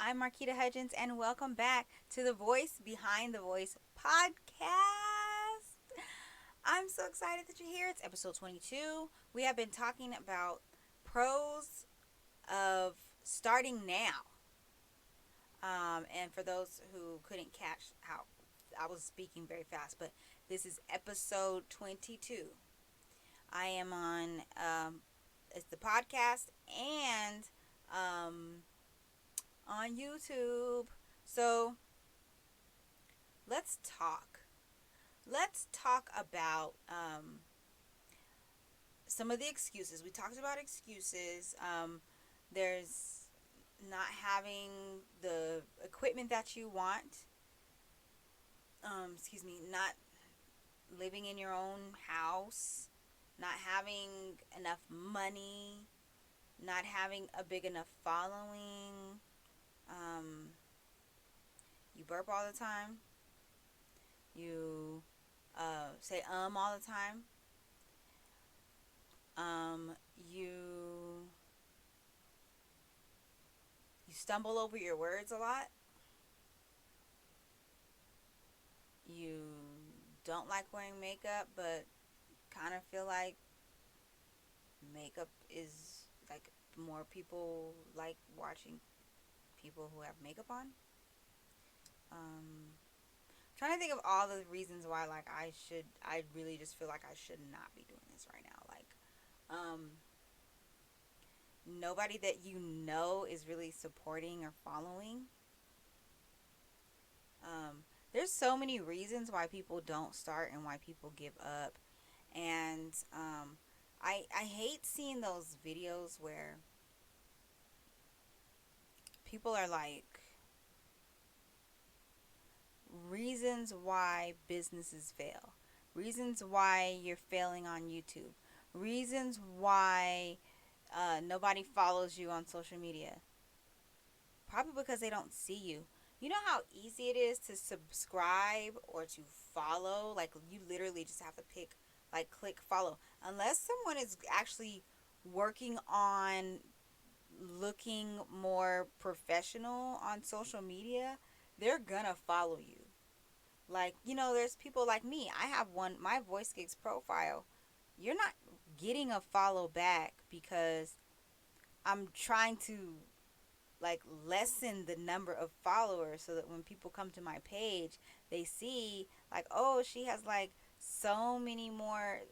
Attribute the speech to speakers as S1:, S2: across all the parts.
S1: I'm Marquita Hudgens, and welcome back to the Voice Behind the Voice podcast. I'm so excited that you're here. It's episode 22. We have been talking about pros of starting now. And for those who couldn't catch how I was speaking very fast, but this is episode 22. I am it's the podcast and um, on YouTube. So let's talk. Let's talk about some of the excuses. We talked about excuses. There's not having the equipment that you want. Not living in your own house, not having enough money, not having a big enough following. Um, you burp all the time. You say all the time. You stumble over your words a lot. You don't like wearing makeup, but kind of feel like makeup is like more people like watching people who have makeup on. Trying to think of all the reasons why I really just feel like I should not be doing this right now. Um, Nobody that you know is really supporting or following. There's so many reasons why people don't start and why people give up. And I hate seeing those videos where people are like, reasons why businesses fail, reasons why you're failing on YouTube, reasons why nobody follows you on social media. Probably because they don't see you. You know how easy it is to subscribe or to follow? Like, you literally just have to click follow. Unless someone is actually working on looking more professional on social media, they're gonna follow you. Like, there's people like me. I have my Voice Gigs profile. You're not getting a follow back because I'm trying to lessen the number of followers so that when people come to my page, they see like, oh, she has like so many more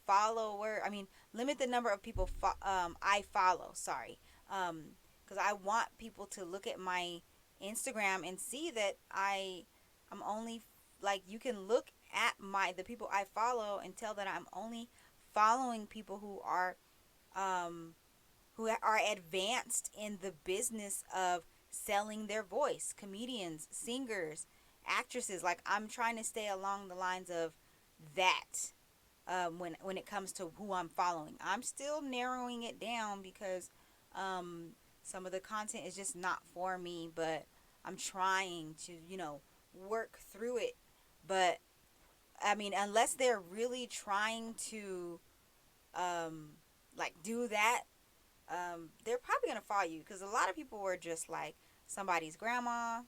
S1: follower. I mean, limit the number of people I follow. Sorry, because I want people to look at my Instagram and see that I'm only you can look at the people I follow and tell that I'm only following people who are advanced in the business of selling their voice, comedians, singers, actresses. Like, I'm trying to stay along the lines of that. When it comes to who I'm following, I'm still narrowing it down because some of the content is just not for me, but I'm trying to work through it. But I mean, unless they're really trying to do that, they're probably gonna follow you because a lot of people were just like somebody's grandma.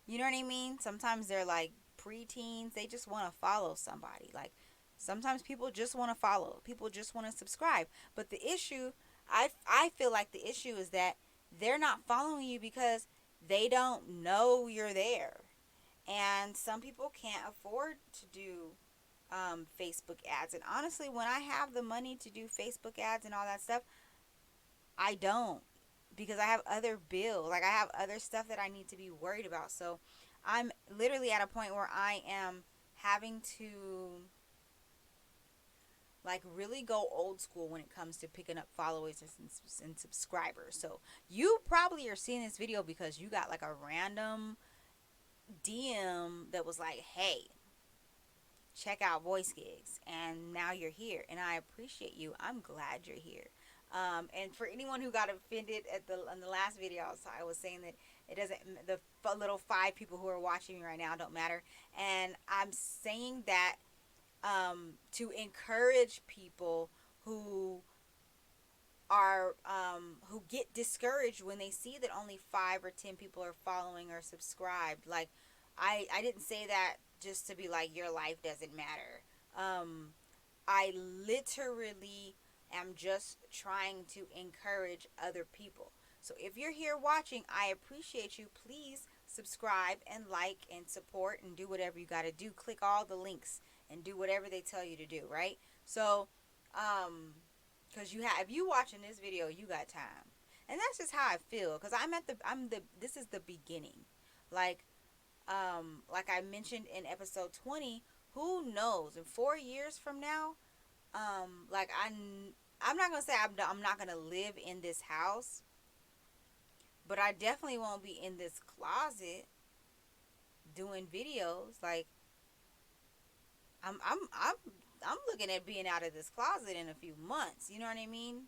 S1: You know what I mean? Sometimes they're like preteens. They just want to follow somebody. Like, sometimes people just want to follow. People just want to subscribe. But the issue, I feel like the issue is that they're not following you because they don't know you're there. And some people can't afford to do Facebook ads. And honestly, when I have the money to do Facebook ads and all that stuff, I don't, because I have other bills. Like, I have other stuff that I need to be worried about. So I'm literally at a point where I am having to really go old school when it comes to picking up followers and subscribers. So you probably are seeing this video because you got like a random DM that was like, hey, check out Voice Gigs, and now you're here, and I appreciate you. I'm glad you're here. And for anyone who got offended in the last video, I was saying that it doesn't, the little 5 people who are watching me right now don't matter, and I'm saying that to encourage people who are who get discouraged when they see that only 5 or 10 people are following or subscribed. Like, I didn't say that just to be like your life doesn't matter. Um, I literally am just trying to encourage other people. So if you're here watching, I appreciate you. Please subscribe and like and support and do whatever you got to do. Click all the links and do whatever they tell you to do, right? So, cuz if you watching this video, you got time. And that's just how I feel, cuz this is the beginning. Like like I mentioned in episode 20, who knows in 4 years from now, like I'm not gonna say I'm not gonna live in this house, but I definitely won't be in this closet doing videos. Like I'm I'm I'm I'm looking at being out of this closet in a few months. You know what I mean?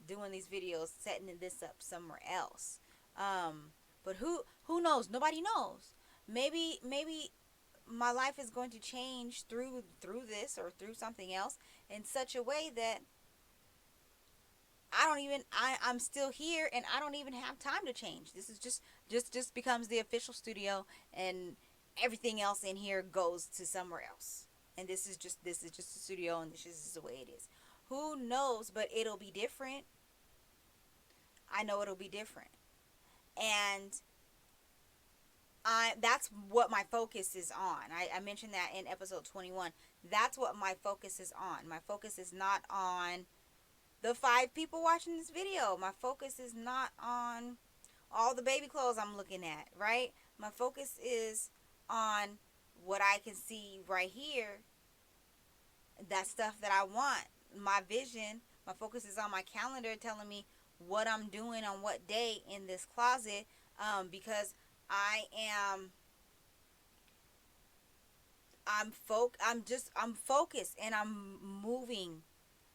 S1: Doing these videos, setting this up somewhere else. But who knows? Nobody knows. Maybe my life is going to change through this or through something else in such a way that I'm still here and I don't even have time to change. This is just becomes the official studio, and everything else in here goes to somewhere else. And this is just a studio, and this is the way it is. Who knows, but it'll be different. I know it'll be different. And that's what my focus is on. I mentioned that in episode 21. That's what my focus is on. My focus is not on the 5 people watching this video. My focus is not on all the baby clothes I'm looking at, right? My focus is on what I can see right here, that stuff that I want, my vision. My focus is on my calendar telling me what I'm doing on what day in this closet, because I am I'm focused and I'm moving.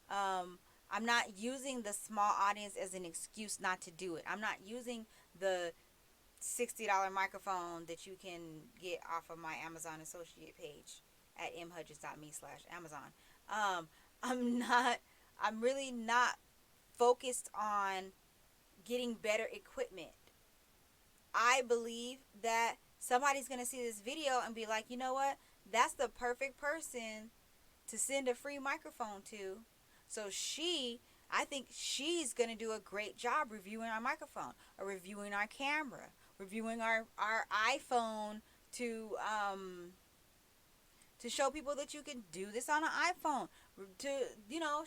S1: I'm not using the small audience as an excuse not to do it. I'm not using the $60 microphone that you can get off of my Amazon associate page at mhudgens.me/Amazon. Um, I'm not, I'm really not focused on getting better equipment. I believe that somebody's going to see this video and be like, you know what? That's the perfect person to send a free microphone to. So I think she's going to do a great job reviewing our microphone, or reviewing our camera, reviewing our iPhone to show people that you can do this on an iPhone.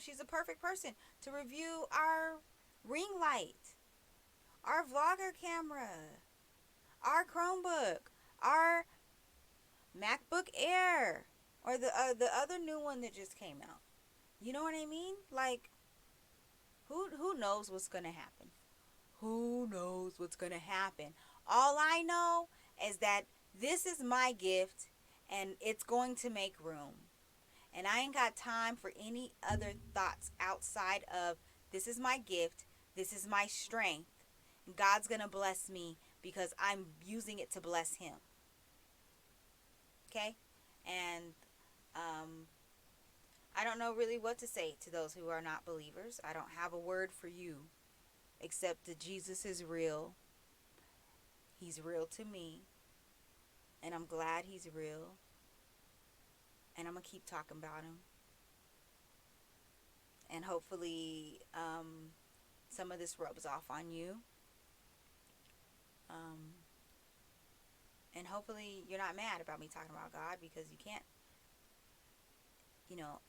S1: She's a perfect person to review our ring light, our vlogger camera, our Chromebook, our MacBook Air, or the other new one that just came out. You know what I mean? Like, who knows what's gonna happen? Who knows what's gonna happen? All I know is that this is my gift, and it's going to make room. And I ain't got time for any other thoughts outside of, this is my gift, this is my strength. God's gonna bless me because I'm using it to bless Him. Okay? And I don't know really what to say to those who are not believers. I don't have a word for you except that Jesus is real. He's real to me. And I'm glad He's real. And I'm going to keep talking about Him. And hopefully some of this rubs off on you. And hopefully you're not mad about me talking about God, because you can't,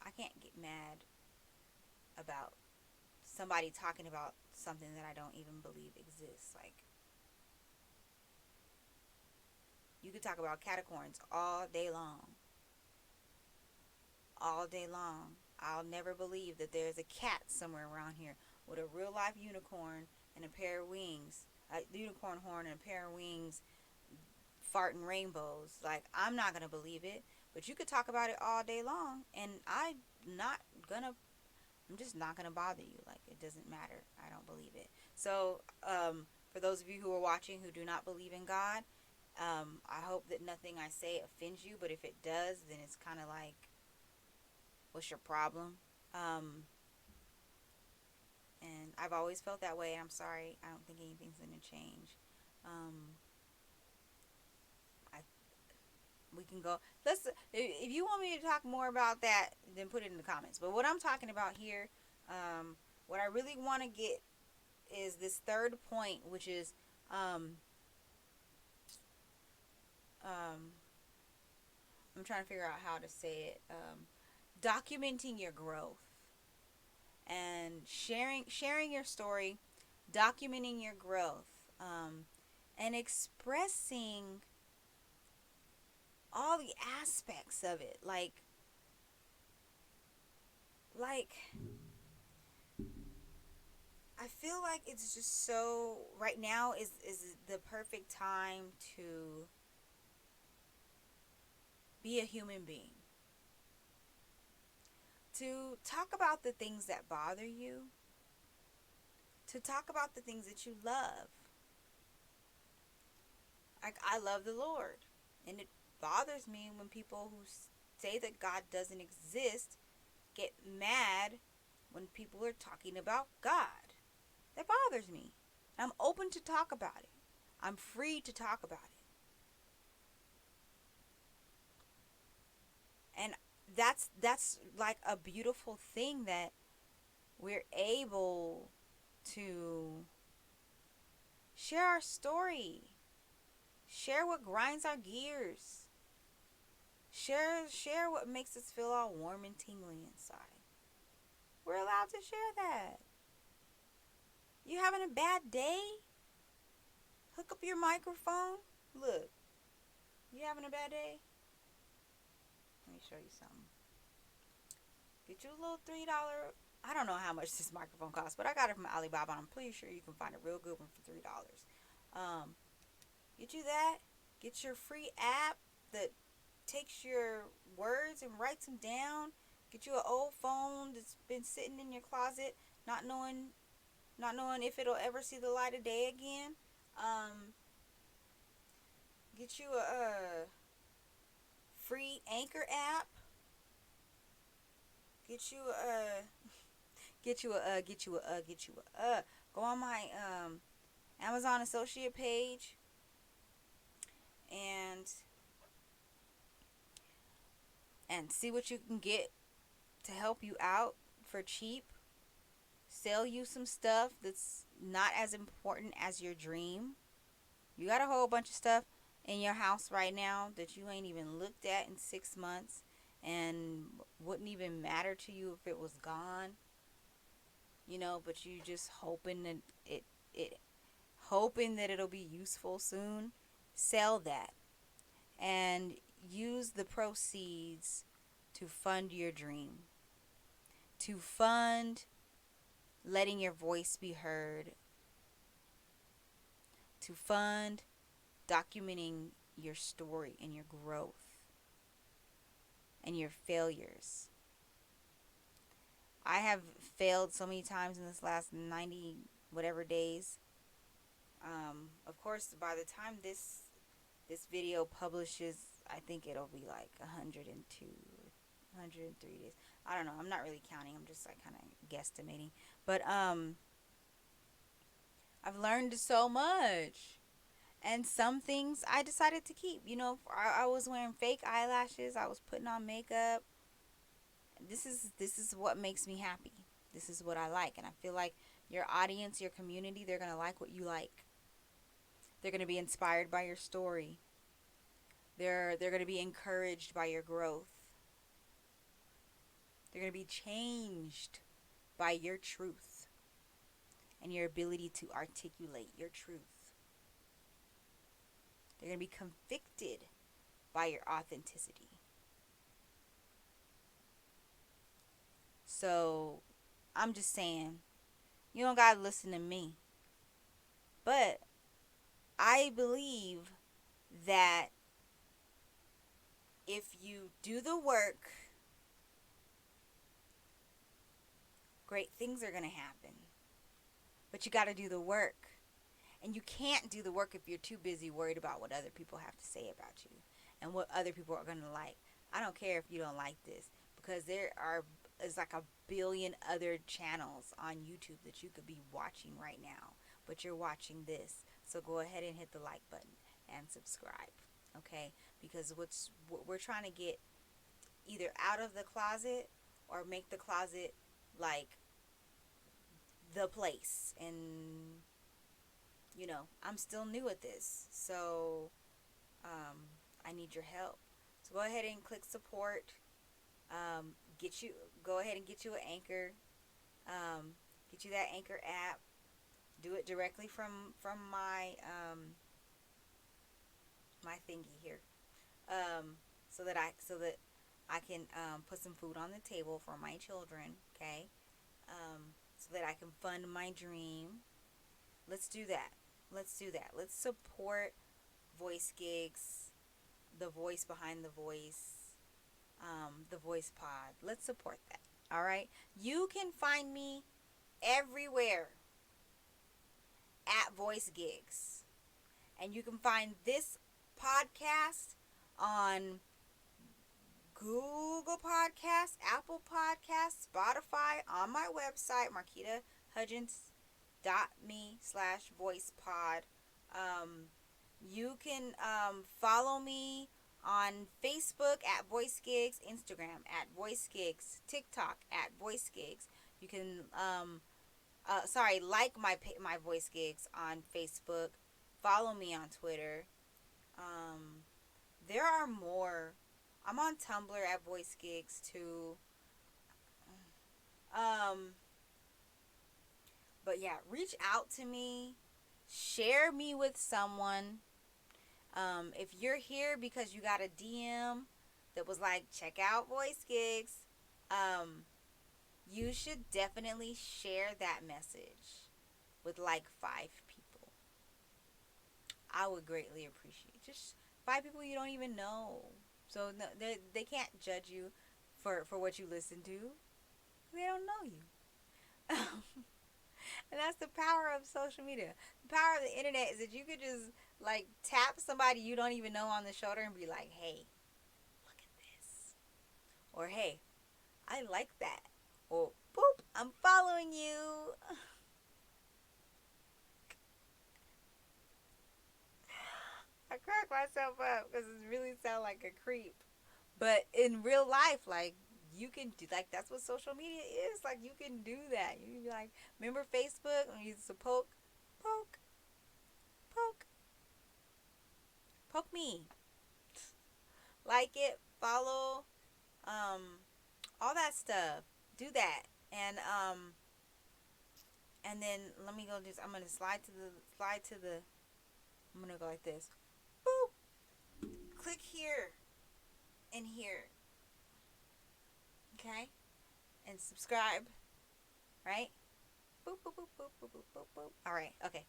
S1: I can't get mad about somebody talking about something that I don't even believe exists. Like, you could talk about catacorns all day long. All day long. I'll never believe that there's a cat somewhere around here with a real life unicorn and a pair of wings, a unicorn horn and a pair of wings, farting rainbows. Like, I'm not gonna believe it, but you could talk about it all day long, and I'm just not gonna bother you. Like, it doesn't matter. I don't believe it. So, for those of you who are watching who do not believe in God, I hope that nothing I say offends you, but if it does, then it's kind of like, what's your problem? And I've always felt that way, and I'm sorry. I don't think anything's going to change. Um, I we can go. Let's. If you want me to talk more about that, then put it in the comments. But what I'm talking about here, what I really want to get is this third point, which is um, um, I'm trying to figure out how to say it. Documenting your growth and sharing your story, documenting your growth, and expressing all the aspects of it. Like I feel like it's just so right now is the perfect time to be a human being. To talk about the things that bother you, to talk about the things that you love. Like, I love the Lord, and it bothers me when people who say that God doesn't exist get mad when people are talking about God. That bothers me. I'm open to talk about it. I'm free to talk about it. And that's like a beautiful thing that we're able to share our story, share what grinds our gears, share what makes us feel all warm and tingly inside. We're allowed to share that. You having a bad day? Hook up your microphone. Look, you having a bad day? Let me show you something. Get you a little $3. I don't know how much this microphone costs, but I got it from Alibaba. I'm pretty sure you can find a real good one for $3. Get you that. Get your free app that takes your words and writes them down. Get you an old phone that's been sitting in your closet, not knowing if it'll ever see the light of day again. Get you a free Anchor app. Get you a go on my Amazon associate page and see what you can get to help you out for cheap. Sell you some stuff that's not as important as your dream. You got a whole bunch of stuff in your house right now that you ain't even looked at in 6 months and wouldn't even matter to you if it was gone. But you just hoping that it hoping that it'll be useful soon. Sell that and use the proceeds to fund your dream, to fund letting your voice be heard, to fund documenting your story and your growth and your failures. I have failed so many times in this last 90 whatever days. Of course, by the time this video publishes, I think it'll be like 102, 103 days. I don't know. I'm not really counting. I'm just like kind of guesstimating. But I've learned so much. And some things I decided to keep. I was wearing fake eyelashes. I was putting on makeup. This is what makes me happy. This is what I like. And I feel like your audience, your community, they're going to like what you like. They're going to be inspired by your story. They're going to be encouraged by your growth. They're going to be changed by your truth and your ability to articulate your truth. They're going to be convicted by your authenticity. So, I'm just saying, you don't got to listen to me. But I believe that if you do the work, great things are going to happen. But you got to do the work. And you can't do the work if you're too busy worried about what other people have to say about you and what other people are going to like. I don't care if you don't like this, because there are is like a billion other channels on YouTube that you could be watching right now, but you're watching this. So go ahead and hit the like button and subscribe, okay? Because what we're trying to get either out of the closet or make the closet like the place. And I'm still new at this, so I need your help. So go ahead and click support. Get you Go ahead and get you an Anchor. Get you that Anchor app. Do it directly from my thingy here. So that I can put some food on the table for my children. Okay. So that I can fund my dream. Let's do that. Let's do that. Let's support Voice Gigs, the voice behind the voice, the Voice Pod. Let's support that. All right. You can find me everywhere at Voice Gigs. And you can find this podcast on Google Podcasts, Apple Podcasts, Spotify, on my website, marquitahudgens.me/voicepod. You can follow me on Facebook at Voice Gigs, Instagram at Voice Gigs, TikTok at Voice Gigs. You can like my Voice Gigs on Facebook. Follow me on Twitter. There are more. I'm on Tumblr at Voice Gigs too. Um, but yeah, reach out to me. Share me with someone. If you're here because you got a DM that was like, check out Voice Gigs, you should definitely share that message with like 5 people. I would greatly appreciate just 5 people you don't even know. So no, they can't judge you for what you listen to. They don't know you. And that's the power of social media. The power of the internet is that you could just like tap somebody you don't even know on the shoulder and be like, hey, look at this. Or hey, I like that. Or boop, I'm following you. I crack myself up because it really sounds like a creep. But in real life, like, you can do, like, that's what social media is. Like, you can do that. You can be like, remember Facebook when you used to poke, poke, poke me. Like it, follow, all that stuff. Do that. And then let me go do, I'm going to I'm going to go like this. Boop. Click here and here. Okay? And subscribe. Right? Boop, boop, boop, boop, boop, boop, boop, boop. All right. Okay.